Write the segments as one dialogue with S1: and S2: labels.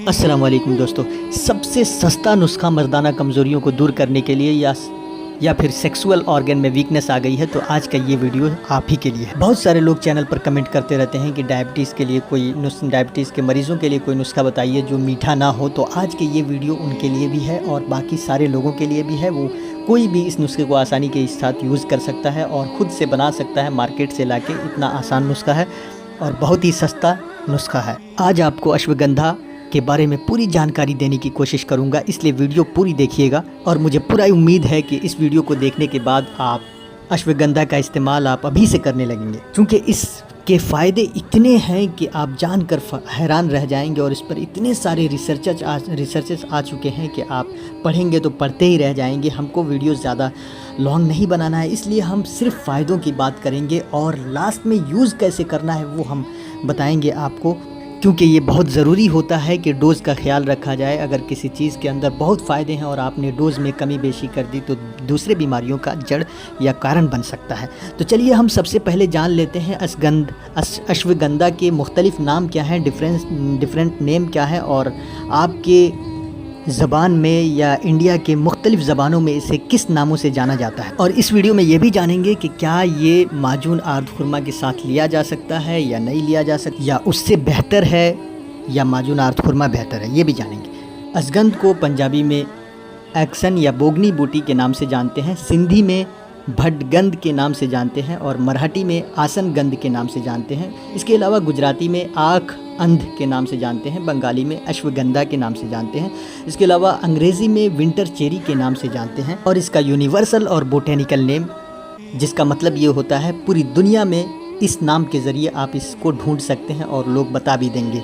S1: अस्सलाम वालेकुम दोस्तों। सबसे सस्ता नुस्खा मर्दाना कमज़ोरियों को दूर करने के लिए या फिर सेक्सुअल ऑर्गन में वीकनेस आ गई है तो आज का ये वीडियो आप ही के लिए है। बहुत सारे लोग चैनल पर कमेंट करते रहते हैं कि डायबिटीज़ के लिए डायबिटीज़ के मरीज़ों के लिए कोई नुस्खा बताइए जो मीठा ना हो। तो आज के ये वीडियो उनके लिए भी है और बाकी सारे लोगों के लिए भी है। वो कोई भी इस नुस्खे को आसानी के साथ यूज़ कर सकता है और ख़ुद से बना सकता है। मार्केट से लाके इतना आसान नुस्खा है और बहुत ही सस्ता नुस्खा है। आज आपको अश्वगंधा के बारे में पूरी जानकारी देने की कोशिश करूंगा, इसलिए वीडियो पूरी देखिएगा। और मुझे पूरा उम्मीद है कि इस वीडियो को देखने के बाद आप अश्वगंधा का इस्तेमाल आप अभी से करने लगेंगे, क्योंकि इसके फ़ायदे इतने हैं कि आप जानकर हैरान रह जाएंगे। और इस पर इतने सारे रिसर्चेस आ चुके हैं कि आप पढ़ेंगे तो पढ़ते ही रह जाएंगे। हमको वीडियो ज़्यादा लॉन्ग नहीं बनाना है, इसलिए हम सिर्फ फ़ायदों की बात करेंगे और लास्ट में यूज़ कैसे करना है वो हम बताएंगे आपको, क्योंकि ये बहुत ज़रूरी होता है कि डोज़ का ख्याल रखा जाए। अगर किसी चीज़ के अंदर बहुत फ़ायदे हैं और आपने डोज़ में कमी बेशी कर दी तो दूसरे बीमारियों का जड़ या कारण बन सकता है। तो चलिए हम सबसे पहले जान लेते हैं अश्वगंधा के मुख्तलिफ़ नाम क्या हैं, डिफरेंट नेम क्या है और आपके ज़बान में या इंडिया के मुख्तलिफ़ ज़बानों में इसे किस नामों से जाना जाता है। और इस वीडियो में ये भी जानेंगे कि क्या ये माजून आर्द खुरमा के साथ लिया जा सकता है या नहीं लिया जा सकता, या उससे बेहतर है या माजून आर्द खुरमा बेहतर है, ये भी जानेंगे। अश्वगंध को पंजाबी में एक्सन या बोगनी बूटी के नाम से जानते हैं, सिंधी में भटगंध के नाम से जानते हैं और मराठी में आसनगंध के नाम से जानते हैं। इसके अलावा गुजराती में आँख अंध के नाम से जानते हैं, बंगाली में अश्वगंधा के नाम से जानते हैं। इसके अलावा अंग्रेज़ी में विंटर चेरी के नाम से जानते हैं। और इसका यूनिवर्सल और बोटेनिकल नेम, जिसका मतलब ये होता है पूरी दुनिया में इस नाम के ज़रिए आप इसको ढूंढ सकते हैं और लोग बता भी देंगे,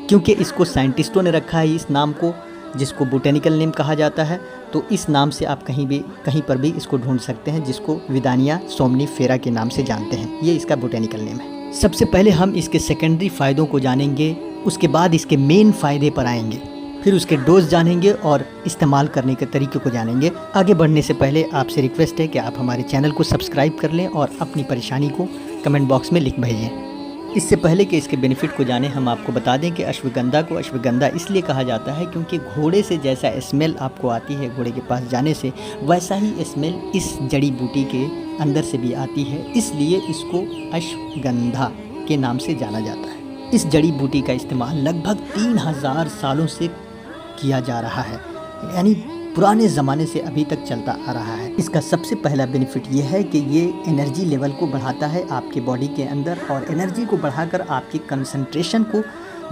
S1: क्योंकि इसको साइंटिस्टों ने रखा है इस नाम को, जिसको बोटेनिकल नेम कहा जाता है। तो इस नाम से आप कहीं पर भी इसको ढूंढ सकते हैं, जिसको विदानिया सोमनीफेरा के नाम से जानते हैं। ये इसका बोटेनिकल नेम है। सबसे पहले हम इसके सेकेंडरी फ़ायदों को जानेंगे, उसके बाद इसके मेन फ़ायदे पर आएंगे, फिर उसके डोज जानेंगे और इस्तेमाल करने के तरीके को जानेंगे। आगे बढ़ने से पहले आपसे रिक्वेस्ट है कि आप हमारे चैनल को सब्सक्राइब कर लें और अपनी परेशानी को कमेंट बॉक्स में लिख भेजें। इससे पहले कि इसके बेनिफिट को जानें, हम आपको बता दें कि अश्वगंधा को अश्वगंधा इसलिए कहा जाता है क्योंकि घोड़े से जैसा स्मेल आपको आती है घोड़े के पास जाने से, वैसा ही स्मेल इस जड़ी बूटी के अंदर से भी आती है, इसलिए इसको अश्वगंधा के नाम से जाना जाता है। इस जड़ी बूटी का इस्तेमाल लगभग 3000 सालों से किया जा रहा है, यानी पुराने ज़माने से अभी तक चलता आ रहा है। इसका सबसे पहला बेनिफिट ये है कि ये एनर्जी लेवल को बढ़ाता है आपके बॉडी के अंदर और एनर्जी को बढ़ाकर आपकी कंसंट्रेशन को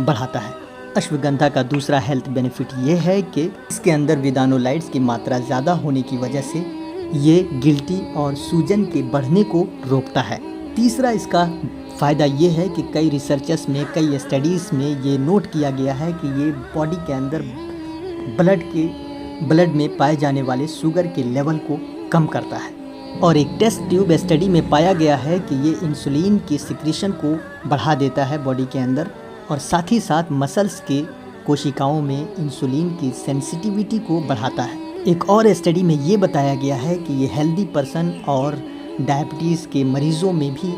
S1: बढ़ाता है। अश्वगंधा का दूसरा हेल्थ बेनिफिट ये है कि इसके अंदर विदानोलाइड्स की मात्रा ज़्यादा होने की वजह से ये गिल्टी और सूजन के बढ़ने को रोकता है। तीसरा इसका फ़ायदा ये है कि कई रिसर्चर्स में, कई स्टडीज़ में ये नोट किया गया है कि ये बॉडी के अंदर ब्लड में पाए जाने वाले शुगर के लेवल को कम करता है। और एक टेस्ट ट्यूब स्टडी में पाया गया है कि ये इंसुलिन की सिक्रीशन को बढ़ा देता है बॉडी के अंदर, और साथ ही साथ मसल्स के कोशिकाओं में इंसुलिन की सेंसिटिविटी को बढ़ाता है। एक और स्टडी में ये बताया गया है कि ये हेल्दी पर्सन और डायबिटीज़ के मरीज़ों में भी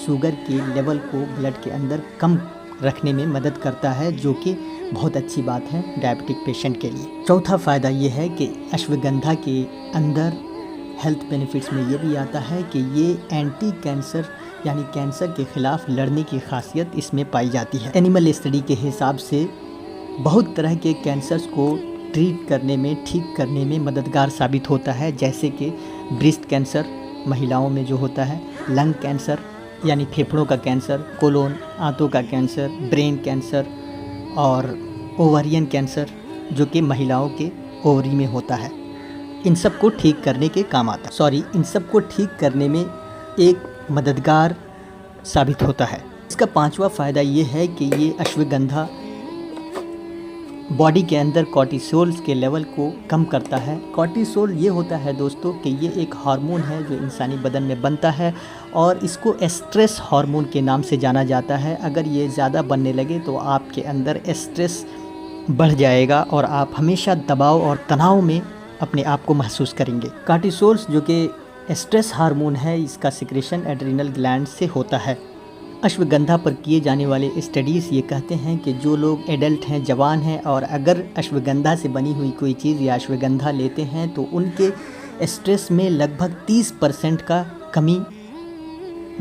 S1: शुगर के लेवल को ब्लड के अंदर कम रखने में मदद करता है, जो कि बहुत अच्छी बात है डायबिटिक पेशेंट के लिए। चौथा फ़ायदा ये है कि अश्वगंधा के अंदर हेल्थ बेनिफिट्स में ये भी आता है कि ये एंटी कैंसर यानी कैंसर के ख़िलाफ़ लड़ने की खासियत इसमें पाई जाती है। एनिमल स्टडी के हिसाब से बहुत तरह के कैंसर्स को ट्रीट करने में, ठीक करने में मददगार साबित होता है, जैसे कि ब्रेस्ट कैंसर महिलाओं में जो होता है, लंग कैंसर यानी फेफड़ों का कैंसर, कोलोन आंतों का कैंसर, ब्रेन कैंसर और ओवरियन कैंसर जो कि महिलाओं के ओवरी में होता है। इन सब को ठीक करने के काम आता है, इन सब को ठीक करने में एक मददगार साबित होता है। इसका पांचवा फ़ायदा ये है कि ये अश्वगंधा बॉडी के अंदर कॉर्टिसोल के लेवल को कम करता है। कॉर्टिसोल ये होता है दोस्तों कि ये एक हार्मोन है जो इंसानी बदन में बनता है और इसको स्ट्रेस हार्मोन के नाम से जाना जाता है। अगर ये ज़्यादा बनने लगे तो आपके अंदर स्ट्रेस बढ़ जाएगा और आप हमेशा दबाव और तनाव में अपने आप को महसूस करेंगे। कॉर्टिसोल जो कि स्ट्रेस हार्मोन है, इसका सिक्रेशन एड्रिनल ग्लैंड से होता है अश्वगंधा पर किए जाने वाले स्टडीज़ ये कहते हैं कि जो लोग एडल्ट हैं, जवान हैं और अगर अश्वगंधा से बनी हुई कोई चीज़ या अश्वगंधा लेते हैं तो उनके स्ट्रेस में लगभग 30% का कमी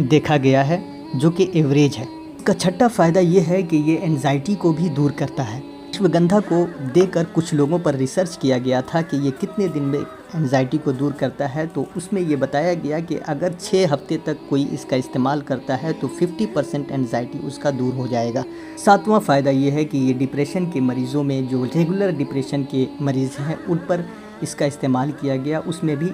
S1: देखा गया है, जो कि एवरेज है। इसका छठा फ़ायदा ये है कि ये एंजाइटी को भी दूर करता है। अश्वगंधा को देकर कुछ लोगों पर रिसर्च किया गया था कि ये कितने दिन में एंजाइटी को दूर करता है, तो उसमें ये बताया गया कि अगर 6 हफ्ते तक कोई इसका इस्तेमाल करता है तो 50% एंजाइटी उसका दूर हो जाएगा। सातवां फ़ायदा ये है कि ये डिप्रेशन के मरीज़ों में, जो रेगुलर डिप्रेशन के मरीज़ हैं, उन पर इसका इस्तेमाल किया गया, उसमें भी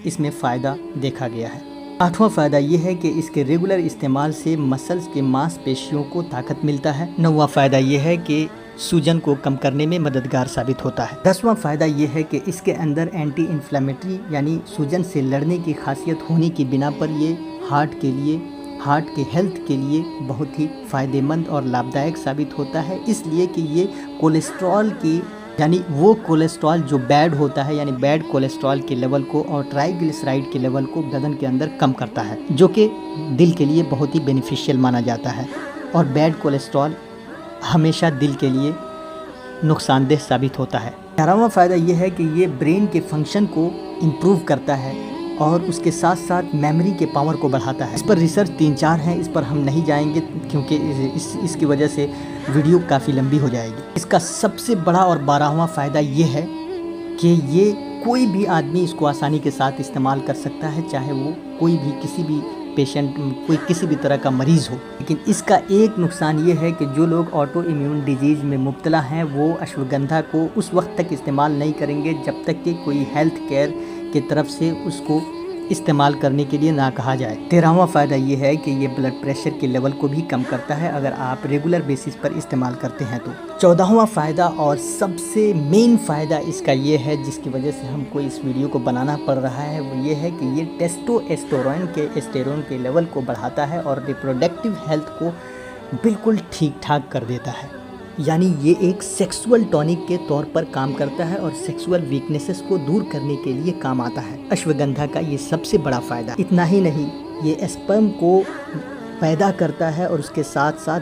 S1: इसमें फ़ायदा देखा गया है। आठवां फ़ायदा ये है कि इसके रेगुलर इस्तेमाल से मसल्स के मांसपेशियों को ताकत मिलता है। नौवां फ़ायदा ये है कि सूजन को कम करने में मददगार साबित होता है। 10वां फ़ायदा ये है कि इसके अंदर एंटी इन्फ्लेमेटरी यानी सूजन से लड़ने की खासियत होने की बिना पर ये हार्ट के हेल्थ के लिए बहुत ही फ़ायदेमंद और लाभदायक साबित होता है, इसलिए कि ये कोलेस्ट्रॉल की यानी वो कोलेस्ट्रॉल जो बैड होता है, यानी बैड कोलेस्ट्रॉल के लेवल को और ट्राइग्लिसराइड के लेवल को बदन के अंदर कम करता है, जो कि दिल के लिए बहुत ही बेनिफिशियल माना जाता है। और बैड कोलेस्ट्रॉल हमेशा दिल के लिए नुकसानदेह साबित होता है। 11वां फ़ायदा ये है कि ये ब्रेन के फंक्शन को इम्प्रूव करता है और उसके साथ साथ मेमोरी के पावर को बढ़ाता है। इस पर रिसर्च 3-4 हैं, इस पर हम नहीं जाएंगे क्योंकि इसकी वजह से वीडियो काफ़ी लंबी हो जाएगी। इसका सबसे बड़ा और 12वां फ़ायदा ये है कि ये कोई भी आदमी इसको आसानी के साथ इस्तेमाल कर सकता है, चाहे वो कोई भी किसी भी पेशेंट, कोई किसी भी तरह का मरीज़ हो। लेकिन इसका एक नुकसान ये है कि जो लोग ऑटो इम्यून डिजीज़ में मुब्तला हैं वो अश्वगंधा को उस वक्त तक इस्तेमाल नहीं करेंगे जब तक कि कोई हेल्थ केयर की तरफ से उसको इस्तेमाल करने के लिए ना कहा जाए। 13वां फ़ायदा ये है कि ये ब्लड प्रेशर के लेवल को भी कम करता है अगर आप रेगुलर बेसिस पर इस्तेमाल करते हैं तो। 14वां फ़ायदा और सबसे मेन फ़ायदा इसका ये है, जिसकी वजह से हमको इस वीडियो को बनाना पड़ रहा है, वो ये है कि ये टेस्टोस्टेरोन के लेवल को बढ़ाता है और रिप्रोडक्टिव हेल्थ को बिल्कुल ठीक ठाक कर देता है। यानी ये एक सेक्सुअल टॉनिक के तौर पर काम करता है और सेक्सुअल वीकनेसेस को दूर करने के लिए काम आता है अश्वगंधा का ये सबसे बड़ा फ़ायदा। इतना ही नहीं, ये स्पर्म को पैदा करता है और उसके साथ साथ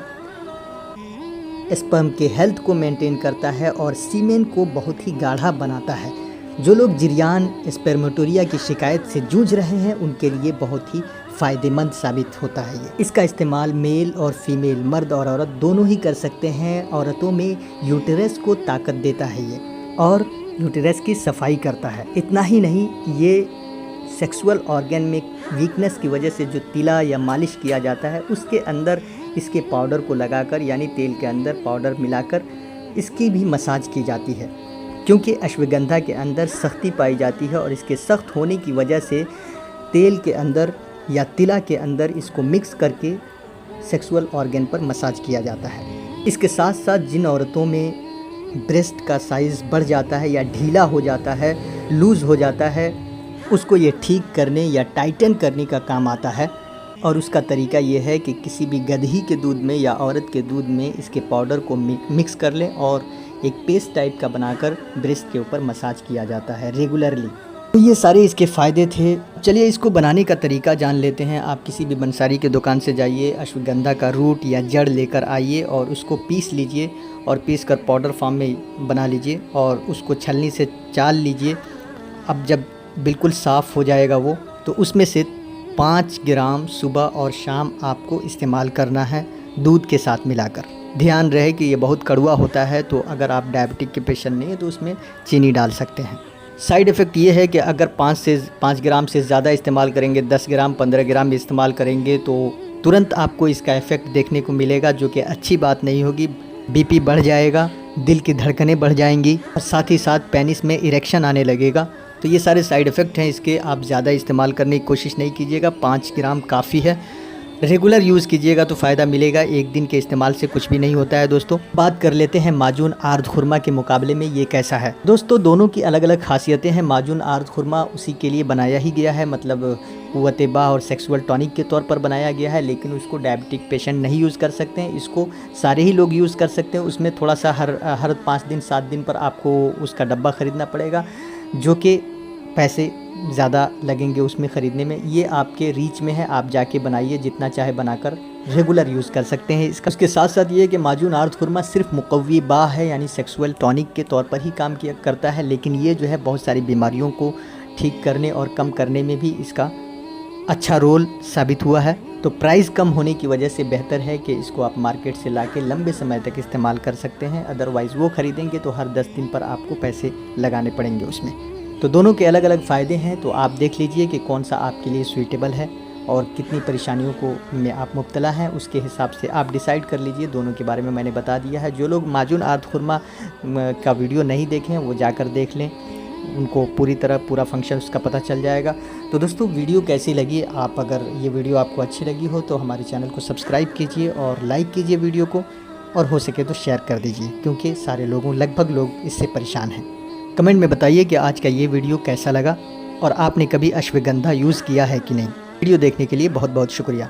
S1: स्पर्म के हेल्थ को मेंटेन करता है और सीमेन को बहुत ही गाढ़ा बनाता है। जो लोग जिरयान स्पर्मेटोरिया की शिकायत से जूझ रहे हैं उनके लिए बहुत ही फ़ायदेमंद साबित होता है ये। इसका इस्तेमाल मेल और फीमेल, मर्द और औरत दोनों ही कर सकते हैं। औरतों में यूटेरस को ताकत देता है ये और यूटेरस की सफाई करता है। इतना ही नहीं, ये सेक्सुअल ऑर्गन में वीकनेस की वजह से जो तिला या मालिश किया जाता है उसके अंदर इसके पाउडर को लगाकर, यानी तेल के अंदर पाउडर मिलाकर इसकी भी मसाज की जाती है, क्योंकि अश्वगंधा के अंदर सख्ती पाई जाती है और इसके सख्त होने की वजह से तेल के अंदर या तिला के अंदर इसको मिक्स करके सेक्सुअल ऑर्गन पर मसाज किया जाता है। इसके साथ साथ जिन औरतों में ब्रेस्ट का साइज़ बढ़ जाता है या ढीला हो जाता है, लूज़ हो जाता है, उसको ये ठीक करने या टाइटन करने का काम आता है। और उसका तरीका ये है कि किसी भी गदही के दूध में या औरत के दूध में इसके पाउडर को मिक्स कर लें और एक पेस्ट टाइप का बनाकर ब्रेस्ट के ऊपर मसाज किया जाता है रेगुलरली। तो ये सारे इसके फ़ायदे थे। चलिए इसको बनाने का तरीका जान लेते हैं। आप किसी भी बंसारी के दुकान से जाइए, अश्वगंधा का रूट या जड़ लेकर आइए और उसको पीस लीजिए और पीस कर पाउडर फॉर्म में बना लीजिए और उसको छलनी से चाल लीजिए। अब जब बिल्कुल साफ़ हो जाएगा वो, तो उसमें से 5 ग्राम सुबह और शाम आपको इस्तेमाल करना है दूध के साथ मिलाकर। ध्यान रहे कि ये बहुत कड़वा होता है, तो अगर आप डायबिटिक के पेशेंट नहीं है तो उसमें चीनी डाल सकते हैं। साइड इफ़ेक्ट ये है कि अगर 5 ग्राम से ज़्यादा इस्तेमाल करेंगे, 10 ग्राम 15 ग्राम इस्तेमाल करेंगे तो तुरंत आपको इसका इफ़ेक्ट देखने को मिलेगा, जो कि अच्छी बात नहीं होगी। बीपी बढ़ जाएगा, दिल की धड़कनें बढ़ जाएंगी और साथ ही साथ पेनिस में इरेक्शन आने लगेगा। तो ये सारे साइड इफ़ेक्ट हैं इसके। आप ज़्यादा इस्तेमाल करने की कोशिश नहीं कीजिएगा, 5 ग्राम काफ़ी है। रेगुलर यूज़ कीजिएगा तो फ़ायदा मिलेगा, एक दिन के इस्तेमाल से कुछ भी नहीं होता है। दोस्तों बात कर लेते हैं माजून आर्द खुरमा के मुकाबले में ये कैसा है। दोस्तों दोनों की अलग अलग खासियतें हैं। माजून आर्द खुरमा उसी के लिए बनाया ही गया है, मतलब क़ुव्वत बाह और सेक्सुअल टॉनिक के तौर पर बनाया गया है, लेकिन उसको डायबिटिक पेशेंट नहीं यूज़ कर सकते हैं। इसको सारे ही लोग यूज़ कर सकते हैं। उसमें थोड़ा सा हर 5 दिन 7 दिन पर आपको उसका डब्बा ख़रीदना पड़ेगा, जो कि पैसे ज़्यादा लगेंगे उसमें ख़रीदने में। ये आपके रीच में है, आप जाके बनाइए, जितना चाहे बनाकर रेगुलर यूज़ कर सकते हैं इसका। उसके साथ साथ ये कि माजून आर्थ खुरमा सिर्फ मुक़व्वी बा है, यानी सेक्सुअल टॉनिक के तौर पर ही काम किया करता है, लेकिन ये जो है बहुत सारी बीमारियों को ठीक करने और कम करने में भी इसका अच्छा रोल साबित हुआ है। तो प्राइस कम होने की वजह से बेहतर है कि इसको आप मार्केट से लाके लंबे समय तक इस्तेमाल कर सकते हैं। अदरवाइज़ वो ख़रीदेंगे तो हर 10 दिन पर आपको पैसे लगाने पड़ेंगे उसमें। तो दोनों के अलग अलग फ़ायदे हैं, तो आप देख लीजिए कि कौन सा आपके लिए सूटेबल है और कितनी परेशानियों को में आप मुब्तला हैं, उसके हिसाब से आप डिसाइड कर लीजिए। दोनों के बारे में मैंने बता दिया है। जो लोग माजून आर्थ खुरमा का वीडियो नहीं देखें वो जाकर देख लें, उनको पूरा फंक्शन उसका पता चल जाएगा। तो दोस्तों वीडियो कैसी लगी, आप अगर ये वीडियो आपको अच्छी लगी हो तो हमारे चैनल को सब्सक्राइब कीजिए और लाइक कीजिए वीडियो को, और हो सके तो शेयर कर दीजिए, क्योंकि लगभग लोग इससे परेशान हैं। कमेंट में बताइए कि आज का ये वीडियो कैसा लगा और आपने कभी अश्वगंधा यूज़ किया है कि नहीं। वीडियो देखने के लिए बहुत बहुत शुक्रिया।